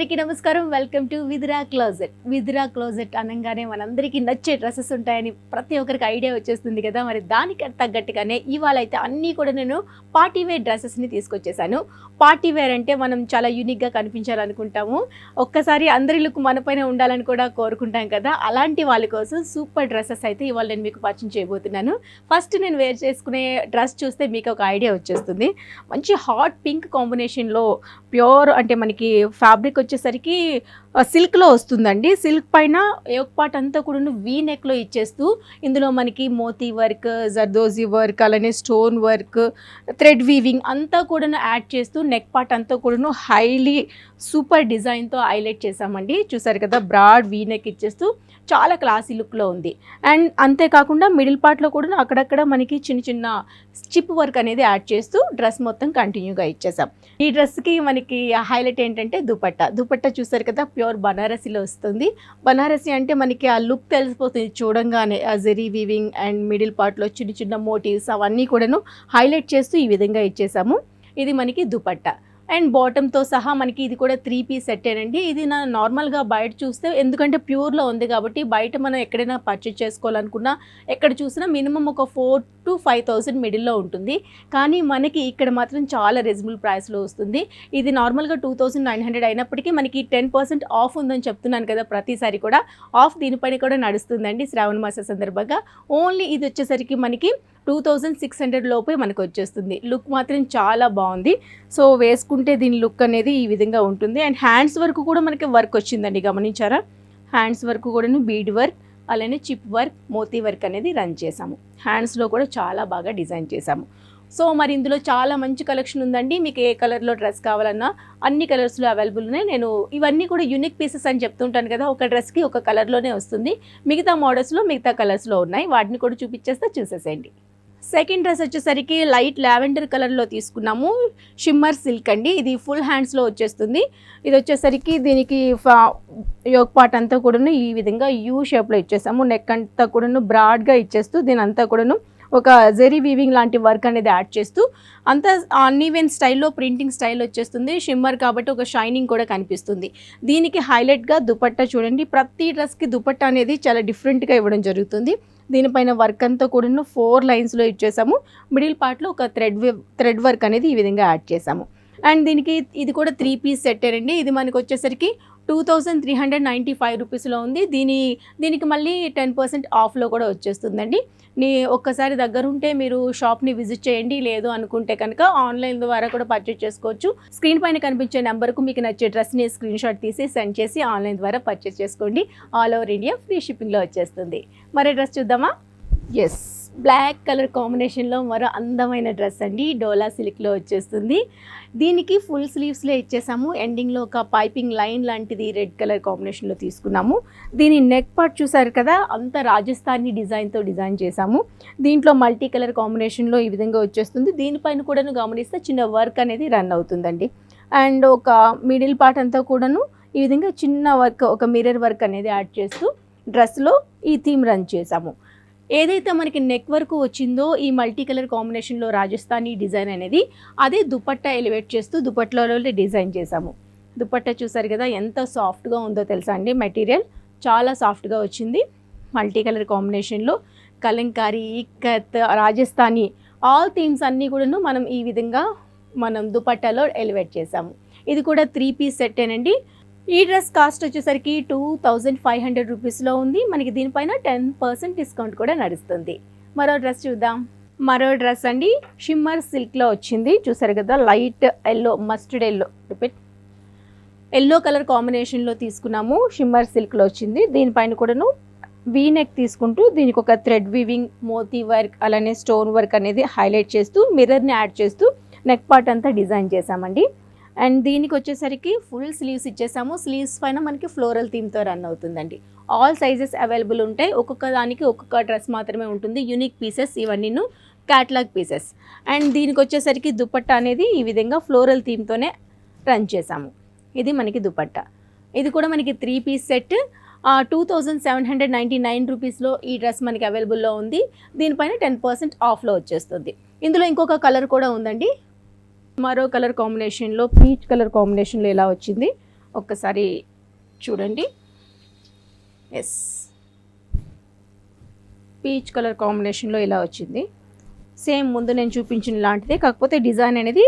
అందరికీ నమస్కారం. Welcome to Vidra closet. Vidra closet అనగానే మనందరికీ నచ్చే డ్రెస్సెస్ ఉంటాయని ప్రతి ఒక్కరికి ఐడియా వచ్చేస్తుంది కదా. మరి దానికి తగ్గట్టుగానే ఇవాళ అయితే అన్నీ కూడా నేను పార్టీ వేర్ డ్రెస్సెస్ని తీసుకొచ్చేసాను. పార్టీ వేర్ అంటే మనం చాలా యూనిక్గా కనిపించాలనుకుంటాము, ఒక్కసారి అందరి లుక్ మనపైన ఉండాలని కూడా కోరుకుంటాం కదా. అలాంటి వాళ్ళ కోసం సూపర్ డ్రెస్సెస్ అయితే ఇవాళ నేను మీకు పరిచయం చేయబోతున్నాను. ఫస్ట్ నేను వేర్ చేసుకునే డ్రెస్ చూస్తే మీకు ఒక ఐడియా వచ్చేస్తుంది. మంచి హాట్ పింక్ కాంబినేషన్లో ప్యూర్ అంటే మనకి ఫ్యాబ్రిక్ వచ్చేసరికి సిల్క్లో వస్తుందండి. సిల్క్ పైన యోక్ పార్ట్ అంతా కూడా వీ నెక్లో ఇచ్చేస్తూ ఇందులో మనకి మోతీ వర్క్, జర్దోజీ వర్క్, అలానే స్టోన్ వర్క్, థ్రెడ్ వీవింగ్ అంతా కూడా యాడ్ చేస్తూ నెక్ పార్ట్ అంతా కూడా హైలీ సూపర్ డిజైన్తో హైలైట్ చేసామండి. చూసారు కదా, బ్రాడ్ వీ నెక్ ఇచ్చేస్తూ చాలా క్లాసీ లుక్లో ఉంది. అండ్ అంతేకాకుండా మిడిల్ పార్ట్లో కూడా అక్కడక్కడ మనకి చిన్న చిన్న స్టిప్ వర్క్ అనేది యాడ్ చేస్తూ డ్రెస్ మొత్తం కంటిన్యూగా ఇచ్చేసాం. ఈ డ్రెస్కి మనకి హైలైట్ ఏంటంటే దుపట్టా చూసారు కదా, ప్యూర్ బనారసీలో వస్తుంది. బనారసీ అంటే మనకి ఆ లుక్ తెలిసిపోతుంది చూడంగానే. ఆ జెరీ వీవింగ్ అండ్ మిడిల్ పార్ట్లో చిన్న చిన్న మోటివ్స్ అవన్నీ కూడాను హైలైట్ చేస్తూ ఈ విధంగా ఇచ్చేసాము. ఇది మనకి దుపట్టా అండ్ బాటమ్తో సహా మనకి ఇది కూడా 3 పీస్ సెట్టేనండి. ఇది నా నార్మల్గా బయట చూస్తే, ఎందుకంటే ప్యూర్లో ఉంది కాబట్టి బయట మనం ఎక్కడైనా పర్చేజ్ చేసుకోవాలనుకున్నా ఎక్కడ చూసినా మినిమం ఒక 4,000 to 5,000 మిడిల్లో ఉంటుంది. కానీ మనకి ఇక్కడ మాత్రం చాలా రీజనబుల్ ప్రైస్లో వస్తుంది. ఇది నార్మల్గా 2,900 అయినప్పటికీ మనకి 10% ఆఫ్ ఉందని చెప్తున్నాను కదా ప్రతిసారి కూడా. ఆఫ్ దీనిపైన కూడా నడుస్తుందండి శ్రావణ మాస సందర్భంగా. ఓన్లీ ఇది వచ్చేసరికి మనకి 2,600 లోపే మనకు వచ్చేస్తుంది. లుక్ మాత్రం చాలా బాగుంది. సో వేసుకుంటే దీని లుక్ అనేది ఈ విధంగా ఉంటుంది. అండ్ హ్యాండ్స్ వరకు కూడా మనకి వర్క్ వచ్చిందండి, గమనించారా? హ్యాండ్స్ వరకు కూడా బీడ్ వర్క్, అలానే చిప్ వర్క్, మోతీ వర్క్ అనేది రన్ చేసాము. హ్యాండ్స్లో కూడా చాలా బాగా డిజైన్ చేసాము. సో మరి ఇందులో చాలా మంచి కలెక్షన్ ఉందండి. మీకు ఏ కలర్లో డ్రెస్ కావాలన్నా అన్ని కలర్స్లో అవైలబుల్ ఉన్నాయి. నేను ఇవన్నీ కూడా యూనిక్ పీసెస్ అని చెప్తుంటాను కదా, ఒక డ్రెస్కి ఒక కలర్లోనే వస్తుంది. మిగతా మోడల్స్లో మిగతా కలర్స్లో ఉన్నాయి, వాటిని కూడా చూసేసేయండి. సెకండ్ డ్రెస్ వచ్చేసరికి లైట్ లావెండర్ కలర్లో తీసుకున్నాము. షిమ్మర్ సిల్క్ అండి. ఇది ఫుల్ హ్యాండ్స్లో వచ్చేస్తుంది. ఇది వచ్చేసరికి దీనికి యోక్ పార్ట్ అంతా కూడాను ఈ విధంగా యూ షేప్లో ఇచ్చేసాము. నెక్ అంతా కూడాను బ్రాడ్గా ఇచ్చేస్తూ దీని అంతా కూడాను ఒక జెరీ వీవింగ్ లాంటి వర్క్ అనేది యాడ్ చేస్తూ అంతా అన్ఈవెన్ స్టైల్లో ప్రింటింగ్ స్టైల్ వచ్చేస్తుంది. షిమ్మర్ కాబట్టి ఒక షైనింగ్ కూడా కనిపిస్తుంది. దీనికి హైలైట్గా దుపట్టా చూడండి. ప్రతి డ్రెస్కి దుపట్టా అనేది చాలా డిఫరెంట్గా ఇవ్వడం జరుగుతుంది. దీనిపైన వర్క్ అంతా కూడా 4 లైన్స్లో ఇచ్చేసాము. మిడిల్ పార్ట్లో ఒక థ్రెడ్ వర్క్ అనేది ఈ విధంగా యాడ్ చేసాము. అండ్ దీనికి ఇది కూడా 3 పీస్ సెట్టేనండి. ఇది మనకు వచ్చేసరికి 2,395 రూపీస్లో ఉంది. దీనికి మళ్ళీ 10% ఆఫ్లో కూడా వచ్చేస్తుందండి. ఒక్కసారి దగ్గరుంటే మీరు షాప్ని విజిట్ చేయండి. లేదు అనుకుంటే కనుక ఆన్లైన్ ద్వారా కూడా పర్చేజ్ చేసుకోవచ్చు. స్క్రీన్ పైన కనిపించే నెంబర్కు మీకు నచ్చే డ్రెస్ని స్క్రీన్ షాట్ తీసి సెండ్ చేసి ఆన్లైన్ ద్వారా పర్చేజ్ చేసుకోండి. ఆల్ ఓవర్ ఇండియా ఫ్రీ షిప్పింగ్లో వచ్చేస్తుంది. మరే డ్రెస్ చూద్దామా? ఎస్, బ్లాక్ కలర్ కాంబినేషన్లో మరో అందమైన డ్రెస్ అండి. డోలా సిల్క్లో వచ్చేస్తుంది. దీనికి ఫుల్ స్లీవ్స్లో ఇచ్చేసాము. ఎండింగ్లో ఒక పైపింగ్ లైన్ లాంటిది రెడ్ కలర్ కాంబినేషన్లో తీసుకున్నాము. దీని నెక్ పార్ట్ చూసారు కదా, అంత రాజస్థానీ డిజైన్తో డిజైన్ చేసాము. దీంట్లో మల్టీ కలర్ కాంబినేషన్లో ఈ విధంగా వచ్చేస్తుంది. దీనిపైన కూడాను గమనిస్తే చిన్న వర్క్ అనేది రన్ అవుతుందండి. అండ్ ఒక మిడిల్ పార్ట్ అంతా కూడాను ఈ విధంగా చిన్న వర్క్, ఒక మిర్రర్ వర్క్ అనేది యాడ్ చేస్తూ డ్రెస్లో ఈ థీమ్ రన్ చేసాము. ఏదైతే మనకి నెక్ వరకు వచ్చిందో ఈ మల్టీ కలర్ కాంబినేషన్లో రాజస్థానీ డిజైన్ అనేది, అదే దుపట్టా ఎలివేట్ చేస్తూ దుపట్టాలో డిజైన్ చేసాము. దుపట్టా చూసారు కదా ఎంత సాఫ్ట్గా ఉందో తెలుసా అండి. మెటీరియల్ చాలా సాఫ్ట్గా వచ్చింది. మల్టీ కలర్ కాంబినేషన్లో కలంకారీ, ఇక్కత్, రాజస్థానీ ఆల్ థీమ్స్ అన్నీ కూడాను మనం ఈ విధంగా దుపట్టాలో ఎలివేట్ చేసాము. ఇది కూడా 3 పీస్ సెట్టేనండి. ఈ డ్రెస్ కాస్ట్ వచ్చేసరికి 2,500 రూపీస్లో ఉంది. మనకి దీనిపైన 10% డిస్కౌంట్ కూడా నడుస్తుంది. మరో డ్రెస్ చూద్దాం. మరో డ్రెస్ అండి, షిమ్మర్ సిల్క్లో వచ్చింది. చూసారు కదా, light yellow, mustard yellow colour కాంబినేషన్లో తీసుకున్నాము. షిమ్మర్ సిల్క్లో వచ్చింది. దీనిపైన కూడాను వీ నెక్ తీసుకుంటూ దీనికి ఒక థ్రెడ్ వీవింగ్, మోతీ వర్క్, అలానే స్టోన్ వర్క్ అనేది హైలైట్ చేస్తూ మిర్రర్ని యాడ్ చేస్తూ నెక్ పార్ట్ అంతా డిజైన్ చేసామండి. అండ్ దీనికి వచ్చేసరికి ఫుల్ స్లీవ్స్ ఇచ్చేసాము. స్లీవ్స్ పైన మనకి ఫ్లోరల్ థీమ్తో రన్ అవుతుందండి. ఆల్ సైజెస్ అవైలబుల్ ఉంటాయి. ఒక్కొక్క దానికి ఒక్కొక్క డ్రెస్ మాత్రమే ఉంటుంది. యూనిక్ పీసెస్ ఇవన్నీ క్యాటలాగ్ పీసెస్. అండ్ దీనికి వచ్చేసరికి దుపట్టా అనేది ఈ విధంగా ఫ్లోరల్ థీమ్తోనే రన్ చేసాము. ఇది మనకి దుపట్టా. ఇది కూడా మనకి 3 పీస్ సెట్. 2,799 రూపీస్లో ఈ డ్రెస్ మనకి అవైలబుల్లో ఉంది. దీనిపైన 10% ఆఫ్లో వచ్చేస్తుంది. ఇందులో ఇంకొక కలర్ కూడా ఉందండి. మరో కలర్ కాంబినేషన్లో పీచ్ కలర్ కాంబినేషన్లో ఇలా వచ్చింది. ఒక్కసారి చూడండి. ఎస్, పీచ్ కలర్ కాంబినేషన్లో ఇలా వచ్చింది. సేమ్ ముందు నేను చూపించిన లాంటిదే, కాకపోతే డిజైన్ అనేది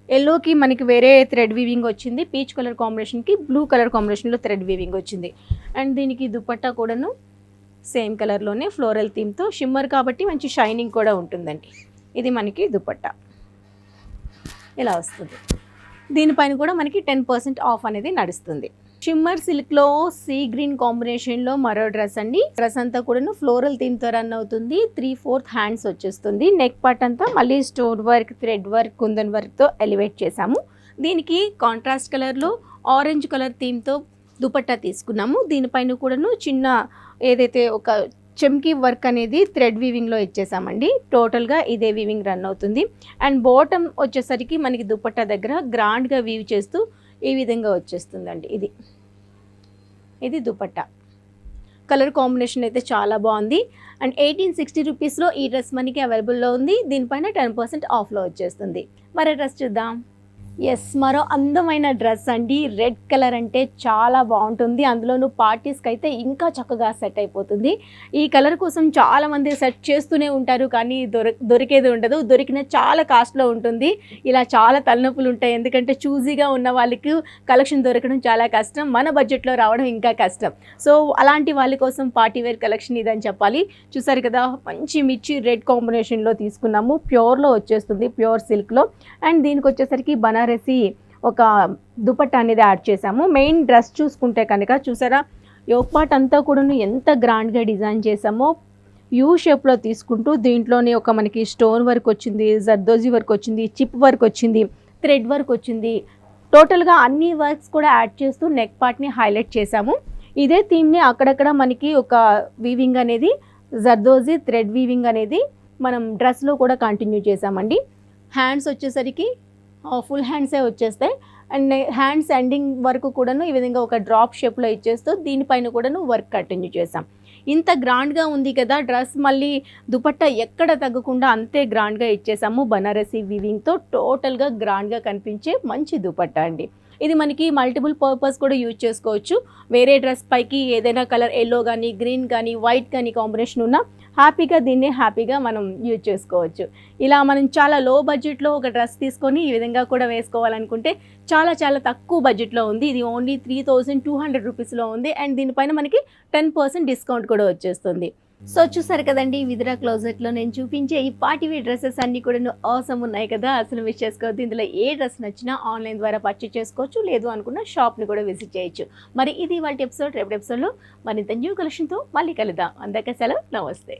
ఎల్లోకి మనకి వేరే థ్రెడ్ వీవింగ్ వచ్చింది, పీచ్ కలర్ కాంబినేషన్కి బ్లూ కలర్ కాంబినేషన్లో థ్రెడ్ వీవింగ్ వచ్చింది. అండ్ దీనికి దుపట్టా కూడాను సేమ్ కలర్లోనే ఫ్లోరల్ థీమ్తో, షిమ్మర్ కాబట్టి మంచి షైనింగ్ కూడా ఉంటుందండి. ఇది మనకి దుపట్టా ఇలా వస్తుంది. దీనిపైన కూడా మనకి 10% ఆఫ్ అనేది నడుస్తుంది. షిమ్మర్ సిల్క్లో సీ గ్రీన్ కాంబినేషన్లో మరో డ్రెస్ అండి. డ్రెస్ అంతా కూడా ఫ్లోరల్ థీమ్తో రన్ అవుతుంది. 3/4 హ్యాండ్స్ వచ్చేస్తుంది. నెక్ పార్ట్ అంతా మళ్ళీ stone work, thread work, kundan వర్క్తో ఎలివేట్ చేసాము. దీనికి కాంట్రాస్ట్ కలర్లో ఆరెంజ్ కలర్ థీమ్తో దుపట్టా తీసుకున్నాము. దీనిపైన కూడాను చిన్న ఏదైతే ఒక చెమ్కీ వర్క్ అనేది థ్రెడ్ వీవింగ్లో ఇచ్చేసామండి. టోటల్గా ఇదే వీవింగ్ రన్ అవుతుంది. అండ్ బాటమ్ వచ్చేసరికి మనకి దుపట్టా దగ్గర గ్రాండ్గా వీవ్ చేస్తూ ఈ విధంగా వచ్చేస్తుందండి. ఇది దుపట్టా కలర్ కాంబినేషన్ అయితే చాలా బాగుంది. అండ్ 1860 రూపీస్లో ఈ డ్రెస్ మనకి అవైలబుల్లో ఉంది. దీనిపైన 10% ఆఫ్లో వచ్చేస్తుంది. మరో డ్రెస్ చూద్దాం. ఎస్, మరో అందమైన డ్రెస్ అండి. రెడ్ కలర్ అంటే చాలా బాగుంటుంది, అందులోనూ పార్టీస్కి అయితే ఇంకా చక్కగా సెట్ అయిపోతుంది. ఈ కలర్ కోసం చాలామంది సెర్చ్ చేస్తూనే ఉంటారు, కానీ దొరికేది ఉండదు. దొరికిన చాలా కాస్ట్లో ఉంటుంది. ఇలా చాలా తలనొప్పులు ఉంటాయి, ఎందుకంటే చూజీగా ఉన్న వాళ్ళకి కలెక్షన్ దొరకడం చాలా కష్టం, మన బడ్జెట్లో రావడం ఇంకా కష్టం. సో అలాంటి వాళ్ళ కోసం పార్టీ వేర్ కలెక్షన్ ఇదని చెప్పాలి. చూసారు కదా, మంచి మిర్చి రెడ్ కాంబినేషన్లో తీసుకున్నాము. ప్యూర్లో వచ్చేస్తుంది, ప్యూర్ సిల్క్లో. అండ్ దీనికి వచ్చేసరికి బనారసి ఒక దుపట్టా అనేది యాడ్ చేసాము. మెయిన్ డ్రెస్ చూసుకుంటే కనుక చూసారా, యోక్ పార్ట్ అంతా కూడా ఎంత గ్రాండ్గా డిజైన్ చేసామో యూ షేప్లో తీసుకుంటూ దీంట్లోనే ఒక మనకి స్టోన్ వర్క్ వచ్చింది, జర్దోజీ వర్క్ వచ్చింది, చిప్ వర్క్ వచ్చింది, థ్రెడ్ వర్క్ వచ్చింది. టోటల్గా అన్ని వర్క్స్ కూడా యాడ్ చేస్తూ నెక్ పార్ట్ని హైలైట్ చేసాము. ఇదే థీమ్ని అక్కడక్కడ మనకి ఒక వీవింగ్ అనేది జర్దోజీ థ్రెడ్ వీవింగ్ అనేది మనం డ్రెస్లో కూడా కంటిన్యూ చేసామండి. హ్యాండ్స్ వచ్చేసరికి ఫుల్ హ్యాండ్సే వచ్చేస్తాయి. అండ్ హ్యాండ్స్ ఎండింగ్ వరకు కూడాను ఈ విధంగా ఒక డ్రాప్ షేప్లో ఇచ్చేస్తూ దీనిపైన కూడాను వర్క్ కంటిన్యూ చేసాం. ఇంత గ్రాండ్గా ఉంది కదా డ్రెస్, మళ్ళీ దుపట్టా ఎక్కడ తగ్గకుండా అంతే గ్రాండ్గా ఇచ్చేసాము. బనారసి వీవింగ్తో టోటల్గా గ్రాండ్గా కనిపించే మంచి దుపట్టా అండి. ఇది మనకి మల్టిపుల్ పర్పస్ కూడా యూజ్ చేసుకోవచ్చు. వేరే డ్రెస్ పైకి ఏదైనా కలర్ ఎల్లో కానీ, గ్రీన్ కానీ, వైట్ కానీ కాంబినేషన్ ఉన్నా హ్యాపీగా మనం యూజ్ చేసుకోవచ్చు. ఇలా మనం చాలా లో బడ్జెట్లో ఒక డ్రెస్ తీసుకొని ఈ విధంగా కూడా వేసుకోవాలనుకుంటే చాలా చాలా తక్కువ బడ్జెట్లో ఉంది. ఇది ఓన్లీ 3200 రూపీస్లో ఉంది. అండ్ దీనిపైన మనకి 10% డిస్కౌంట్ కూడా వచ్చేస్తుంది. సో చూసారు కదండి, విద్రా క్లోజెట్లో నేను చూపించే ఈ పార్టీ వేర్ డ్రెస్సెస్ అన్నీ కూడా ఆసమ్ ఉన్నాయి కదా, అసలు మిస్ చేసుకోవద్దు. ఇందులో ఏ డ్రెస్ నచ్చినా ఆన్లైన్ ద్వారా పర్చేస్ చేసుకోవచ్చు, లేదు అనుకున్న షాప్ని కూడా విజిట్ చేయొచ్చు. మరి ఇది వాళ్ళ ఎపిసోడ్. రేపటి ఎపిసోడ్లో మరింత న్యూ కలెక్షన్తో మళ్ళీ కలుద్దాం. అందరికీ సెలవు, నమస్తే.